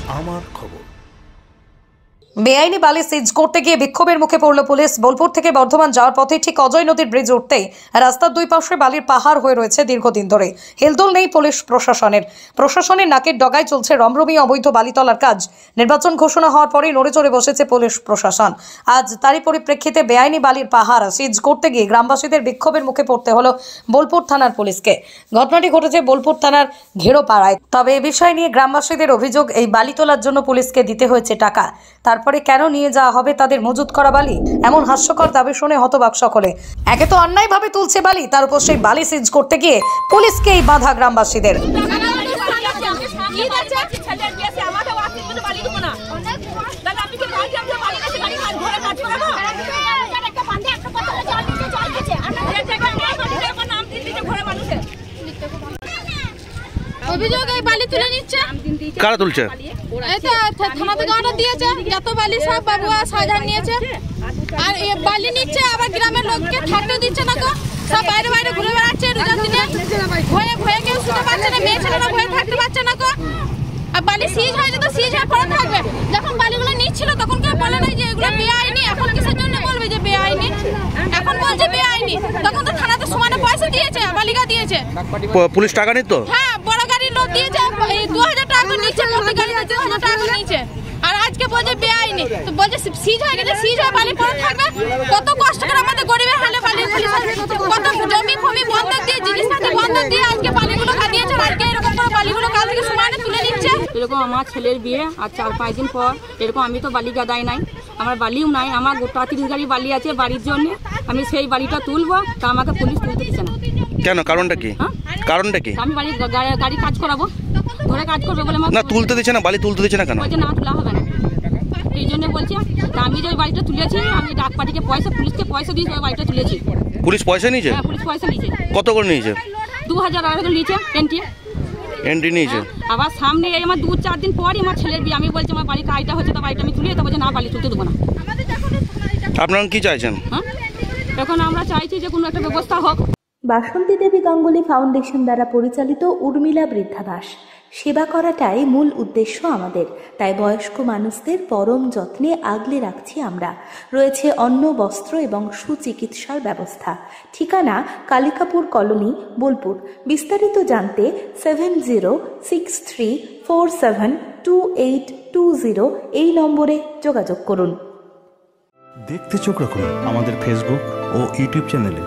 আমার খবর। বেআইনি বালি সিজ করতে গিয়ে বিক্ষোভের মুখে পড়ল পুলিশ। বোলপুর থেকে বর্ধমান যাওয়ার পথে ঠিক অজয় নদীর ব্রিজ উঠতেই রাস্তার দুই পাশে বালির পাহাড় হয়ে রয়েছে দীর্ঘদিন ধরে। হেলদোল নেই পুলিশ প্রশাসনের নাকের ডগায় চলছে রমরমিয়ে অবৈধ বালি তোলার কাজ। নির্বাচন ঘোষণা হওয়ার পরেই নড়ে চড়ে বসেছে পুলিশ প্রশাসন। আজ তারই পরিপ্রেক্ষিতে বেআইনি বালির পাহাড় সিজ করতে গিয়ে গ্রামবাসীদের বিক্ষোভের মুখে পড়তে হলো বোলপুর থানার পুলিশকে। ঘটনাটি ঘটেছে বোলপুর থানার ঘেরোপাড়ায়। তবে এ বিষয় নিয়ে গ্রামবাসীদের অভিযোগ, এই বালি তোলার জন্য পুলিশকে দিতে হয়েছে টাকা, তারপরে কেন নিয়ে যাওয়া হবে তাদের মজুত করা বালি? এমন হাস্যকর দাবি শুনে হতবাক সকলে। একে তো অন্যায়ভাবে তুলছে বালি, তার উপর সেই বালি সিজ করতে গিয়ে পুলিশকেই বাধা গ্রামবাসীদের। অভিযোগ এই বালি তুলে নিচ্ছে। কারা তুলছে? এই তো থানা থেকে অর্ডার দিয়েছে, যত বালি সব বাবুয়া সাজান নিয়েছে। আর এই বালি নিচ্ছে, আবার গ্রামের লোককে থাকতে দিচ্ছে না গো। সব বাইরে বাইরে ঘুরে বেড়াচ্ছে রোজার দিনে, ভয়ে ভয়ে কেউ শুতে পারছে না, মেয়ে ছেলেরা ভয়ে থাকতে পারছে না গো। আর বালি সিজ হয়েছে তো সিজ হয়ে পড়ে থাকবে। যখন বালিগুলো নিচ্ছিল তখন কেউ বলে নাই যে এগুলো বেআইনি, এখন কিসের জন্য বলবে যে বেআইনি? এখন বলছে বেআইনি, তখন তো থানাতে সমানে পয়সা দিয়েছে, বালিকা দিয়েছে। পুলিশ টাকা নিত? হ্যাঁ, বড় গাড়ির লোক দিয়েছে, 2000 টাকা নিচ্ছে, প্রতি গাড়িতে 2000 টাকা নিচ্ছে। আর আজকে বলছে বেআইনি, তো বলছে সিজ হয়ে গেছে, সিজ হয়ে বালি পড়ে থাকবে। কত কষ্ট করে আমাদের গরিবের হালে বালি, কত জমি ফমি বন্ধক দিয়ে, জিনিসপাতি বন্ধক দিয়ে আজকে বালিগুলো কাটিয়েছে। আজকে এরকম করে বালিগুলো কাল থেকে সমানে তুলে নিচ্ছে। এরকম আমার ছেলের বিয়ে আর 4-5 দিন পর এরকম আমি তো বালি গাদাই নাই, আমার বালিও নাই, আমার গোটা 30 গাড়ি বালি আছে বাড়ির জন্য। আমি সেই বালিটা তুলবো, তা আমাকে পুলিশ তুলতে দিচ্ছে না। কেন? কারণটা কি? কারণটা কি? আমি গাড়ি কাজ করাবো, ধরে কাজ করবে বলে না তুলতে দিচ্ছে না, বালি তুলতে দিচ্ছে না কেন? বলছে না তোলা হবে না, এই জন্য বলছে। আমি যে বাড়িটা তুলেছি, আমি ডাক পার্টিকে পুলিশকে পয়সা দিয়ে ওই বাড়িটা তুলেছি। পুলিশ পয়সা নিয়েছে? হ্যাঁ, পুলিশ পয়সা নিয়েছে। কত করে নিয়েছে? 2000 টাকা নিয়েছে এন্ট্রি নিয়েছে। আবার সামনে এই আমার 2-4 দিন পরই আমার ছেলের বিয়ে। আমি বলছি আমার বাড়ি কাজটা হচ্ছে, তো বাড়িটা আমি তুলে, তো বলছে না বালি তুলতে দেবো না। আপনারা কি চাইছেন? এখন আমরা চাইছি যে কোনো একটা ব্যবস্থা হোক। বাসন্তী দেবী গাঙ্গুলি ফাউন্ডেশন দ্বারা পরিচালিত উর্মিলা বৃদ্ধাবাস সেবা করাটাই মূল উদ্দেশ্য আমাদের। তাই বয়স্ক মানুষদের পরম যত্নে আগলে রাখছি আমরা। রয়েছে অন্ন, বস্ত্র এবং সুচিকিৎসার ব্যবস্থা। ঠিকানা কালিকাপুর কলোনি, বোলপুর। বিস্তারিত জানতে 7063472820 এই নম্বরে যোগাযোগ করুন। দেখতে চোখ রাখুন আমাদের ফেসবুক ও ইউটিউব চ্যানেলে।